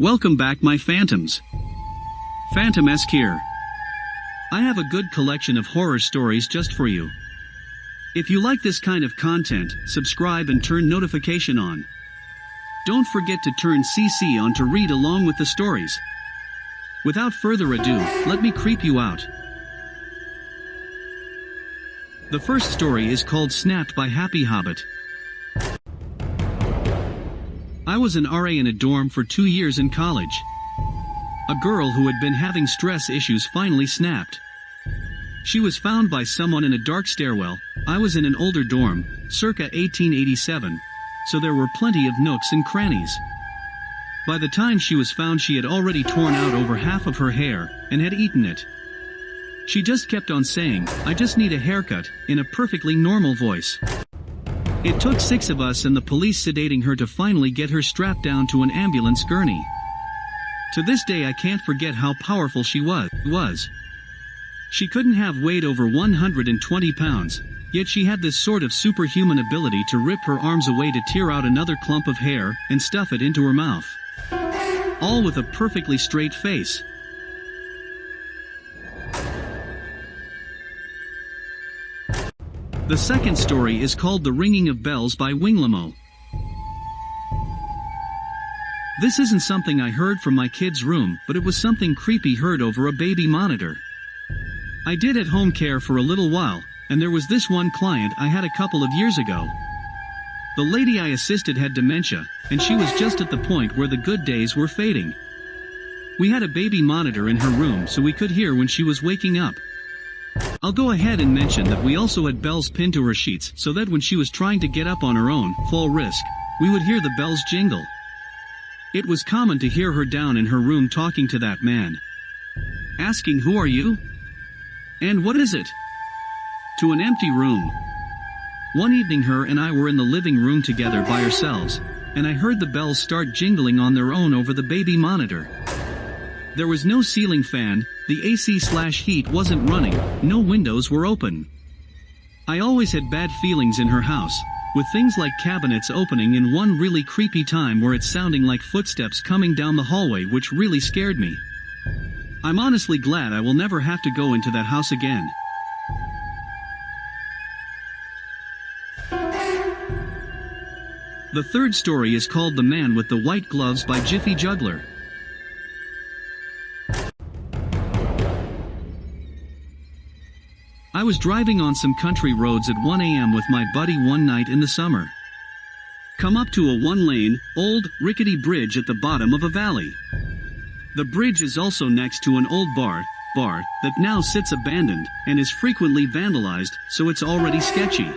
Welcome back, my phantoms. PhantoMask here. I have a good collection of horror stories just for you. If you like this kind of content, subscribe and turn notification on. Don't forget to turn CC on to read along with the stories. Without further ado, let me creep you out. The first story is called Snapped by Happy Hobbit. I was an RA in a dorm for 2 years in college. A girl who had been having stress issues finally snapped. She was found by someone in a dark stairwell. I was in an older dorm, circa 1887, so there were plenty of nooks and crannies. By the time she was found, she had already torn out over half of her hair, and had eaten it. She just kept on saying, "I just need a haircut," in a perfectly normal voice. It took 6 of us and the police sedating her to finally get her strapped down to an ambulance gurney. To this day I can't forget how powerful she was. She couldn't have weighed over 120 pounds, yet she had this sort of superhuman ability to rip her arms away to tear out another clump of hair, and stuff it into her mouth. All with a perfectly straight face. The second story is called The Ringing of Bells by Winglamo. This isn't something I heard from my kid's room, but it was something creepy heard over a baby monitor. I did at-home care for a little while, and there was this one client I had a couple of years ago. The lady I assisted had dementia, and she was just at the point where the good days were fading. We had a baby monitor in her room so we could hear when she was waking up. I'll go ahead and mention that we also had bells pinned to her sheets so that when she was trying to get up on her own, fall risk, we would hear the bells jingle. It was common to hear her down in her room talking to that man. Asking, "Who are you? And what is it?" To an empty room. One evening her and I were in the living room together by ourselves, and I heard the bells start jingling on their own over the baby monitor. There was no ceiling fan, the AC/heat wasn't running, no windows were open. I always had bad feelings in her house, with things like cabinets opening and one really creepy time where it's sounding like footsteps coming down the hallway, which really scared me. I'm honestly glad I will never have to go into that house again. The third story is called The Man with the White Gloves by Jiffy Juggler. I was driving on some country roads at 1 a.m. with my buddy one night in the summer. Come up to a 1-lane, old, rickety bridge at the bottom of a valley. The bridge is also next to an old bar that now sits abandoned, and is frequently vandalized, so it's already sketchy.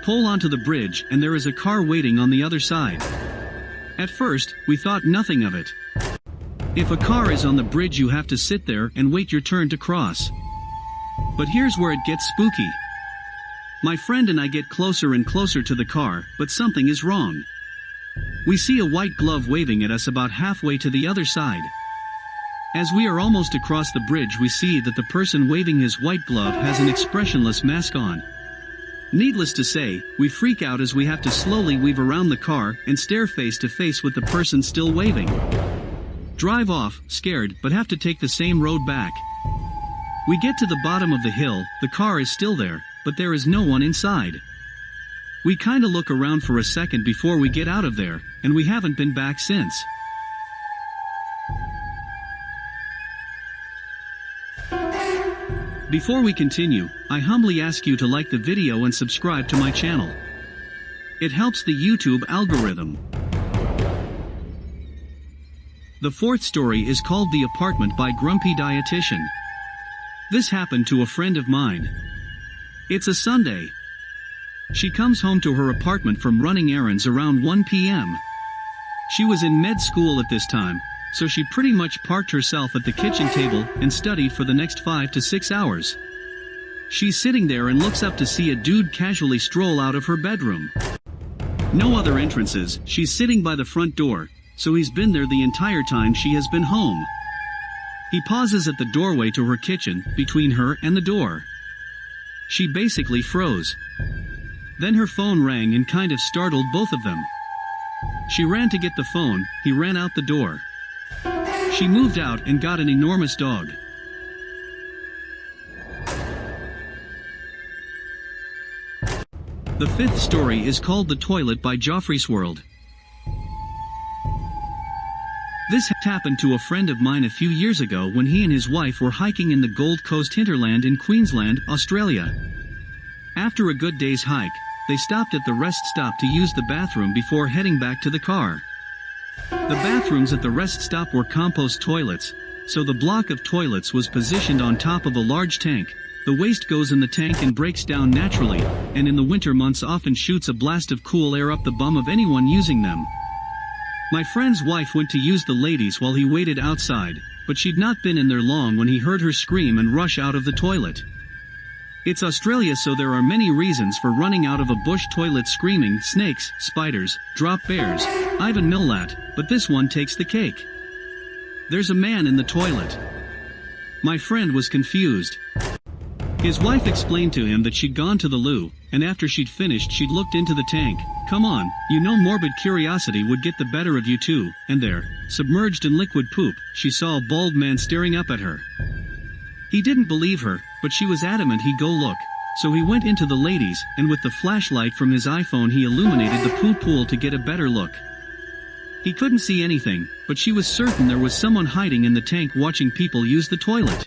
Pull onto the bridge and there is a car waiting on the other side. At first, we thought nothing of it. If a car is on the bridge you have to sit there and wait your turn to cross. But here's where it gets spooky. My friend and I get closer and closer to the car, but something is wrong. We see a white glove waving at us about halfway to the other side. As we are almost across the bridge we see that the person waving his white glove has an expressionless mask on. Needless to say, we freak out as we have to slowly weave around the car and stare face to face with the person still waving. Drive off, scared, but have to take the same road back. We get to the bottom of the hill, the car is still there, but there is no one inside. We kinda look around for a second before we get out of there, and we haven't been back since. Before we continue, I humbly ask you to like the video and subscribe to my channel. It helps the YouTube algorithm. The fourth story is called The Apartment by Grumpy Dietitian. This happened to a friend of mine. It's a Sunday. She comes home to her apartment from running errands around 1 p.m. She was in med school at this time, so she pretty much parked herself at the kitchen table and studied for the next 5 to 6 hours. She's sitting there and looks up to see a dude casually stroll out of her bedroom. No other entrances, she's sitting by the front door, so he's been there the entire time she has been home. He pauses at the doorway to her kitchen, between her and the door. She basically froze. Then her phone rang and kind of startled both of them. She ran to get the phone, he ran out the door. She moved out and got an enormous dog. The fifth story is called The Toilet by Joffrey Swirled. This happened to a friend of mine a few years ago when he and his wife were hiking in the Gold Coast hinterland in Queensland, Australia. After a good day's hike, they stopped at the rest stop to use the bathroom before heading back to the car. The bathrooms at the rest stop were compost toilets, so the block of toilets was positioned on top of a large tank. The waste goes in the tank and breaks down naturally, and in the winter months often shoots a blast of cool air up the bum of anyone using them. My friend's wife went to use the ladies while he waited outside, but she'd not been in there long when he heard her scream and rush out of the toilet. It's Australia, so there are many reasons for running out of a bush toilet screaming: snakes, spiders, drop bears, Ivan Millat, but this one takes the cake. There's a man in the toilet. My friend was confused. His wife explained to him that she'd gone to the loo, and after she'd finished she'd looked into the tank. Come on, you know morbid curiosity would get the better of you too, and there, submerged in liquid poop, she saw a bald man staring up at her. He didn't believe her, but she was adamant he'd go look, so he went into the ladies, and with the flashlight from his iPhone he illuminated the poo pool to get a better look. He couldn't see anything, but she was certain there was someone hiding in the tank watching people use the toilet.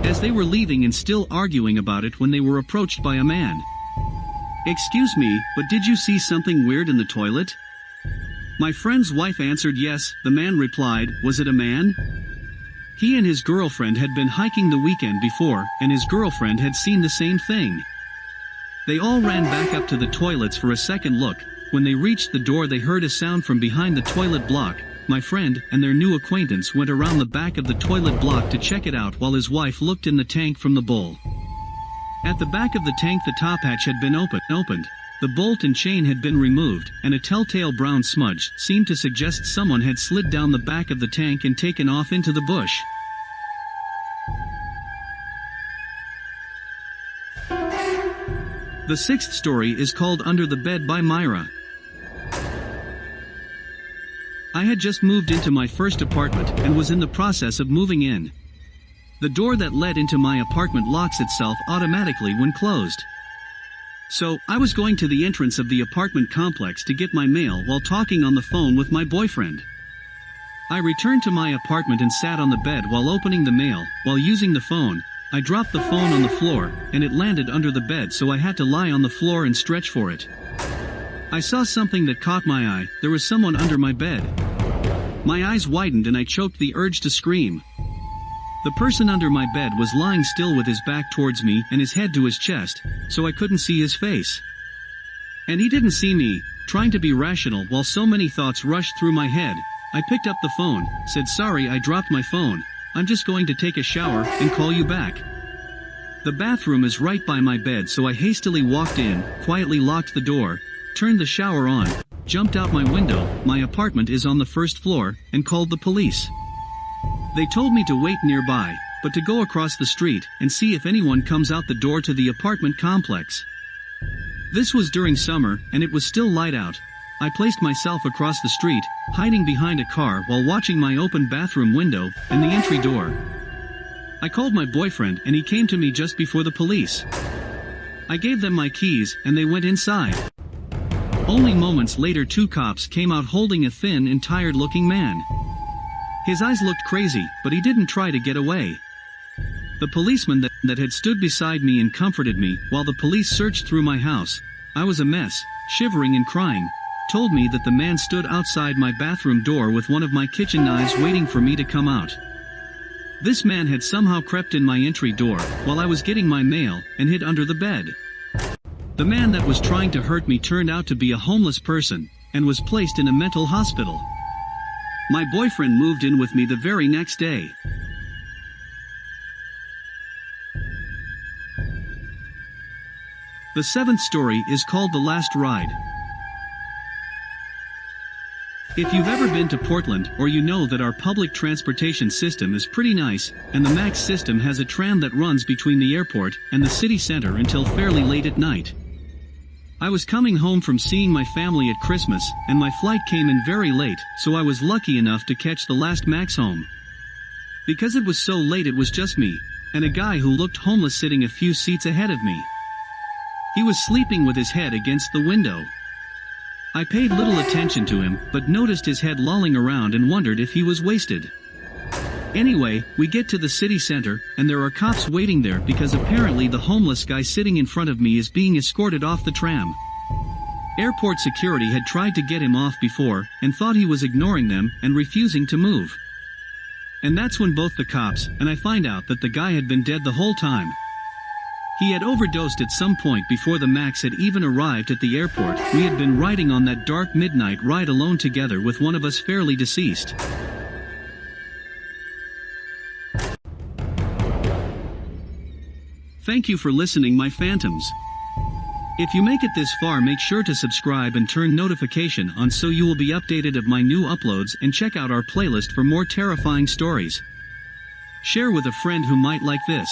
As they were leaving and still arguing about it when they were approached by a man. "Excuse me, but did you see something weird in the toilet?" My friend's wife answered yes. The man replied, "Was it a man?" He and his girlfriend had been hiking the weekend before, and his girlfriend had seen the same thing. They all ran back up to the toilets for a second look. When they reached the door they heard a sound from behind the toilet block. My friend and their new acquaintance went around the back of the toilet block to check it out while his wife looked in the tank from the bowl. At the back of the tank the top hatch had been opened. The bolt and chain had been removed, and a telltale brown smudge seemed to suggest someone had slid down the back of the tank and taken off into the bush. The sixth story is called Under the Bed by Myra. I had just moved into my first apartment and was in the process of moving in. The door that led into my apartment locks itself automatically when closed. So, I was going to the entrance of the apartment complex to get my mail while talking on the phone with my boyfriend. I returned to my apartment and sat on the bed while opening the mail. While using the phone, I dropped the phone on the floor, and it landed under the bed, so I had to lie on the floor and stretch for it. I saw something that caught my eye. There was someone under my bed. My eyes widened and I choked the urge to scream. The person under my bed was lying still with his back towards me and his head to his chest, so I couldn't see his face. And he didn't see me. Trying to be rational while so many thoughts rushed through my head, I picked up the phone, said, "Sorry, I dropped my phone. I'm just going to take a shower and call you back." The bathroom is right by my bed, so I hastily walked in, quietly locked the door, turned the shower on, jumped out my window, my apartment is on the first floor, and called the police. They told me to wait nearby, but to go across the street and see if anyone comes out the door to the apartment complex. This was during summer, and it was still light out. I placed myself across the street, hiding behind a car while watching my open bathroom window and the entry door. I called my boyfriend and he came to me just before the police. I gave them my keys and they went inside. Only moments later 2 cops came out holding a thin and tired-looking man. His eyes looked crazy, but he didn't try to get away. The policeman that had stood beside me and comforted me while the police searched through my house. I was a mess, shivering and crying. Told me that the man stood outside my bathroom door with one of my kitchen knives waiting for me to come out. This man had somehow crept in my entry door while I was getting my mail and hid under the bed. The man that was trying to hurt me turned out to be a homeless person and was placed in a mental hospital. My boyfriend moved in with me the very next day. The 7th story is called The Last Ride. If you've ever been to Portland, or you know that our public transportation system is pretty nice, and the MAX system has a tram that runs between the airport and the city center until fairly late at night. I was coming home from seeing my family at Christmas, and my flight came in very late, so I was lucky enough to catch the last Max home. Because it was so late, it was just me, and a guy who looked homeless sitting a few seats ahead of me. He was sleeping with his head against the window. I paid little attention to him, but noticed his head lolling around and wondered if he was wasted. Anyway, we get to the city center, and there are cops waiting there because apparently the homeless guy sitting in front of me is being escorted off the tram. Airport security had tried to get him off before, and thought he was ignoring them and refusing to move. And that's when both the cops and I find out that the guy had been dead the whole time. He had overdosed at some point before the Max had even arrived at the airport. We had been riding on that dark midnight ride alone together with one of us fairly deceased. Thank you for listening, my phantoms. If you make it this far, make sure to subscribe and turn notification on so you will be updated of my new uploads, and check out our playlist for more terrifying stories. Share with a friend who might like this.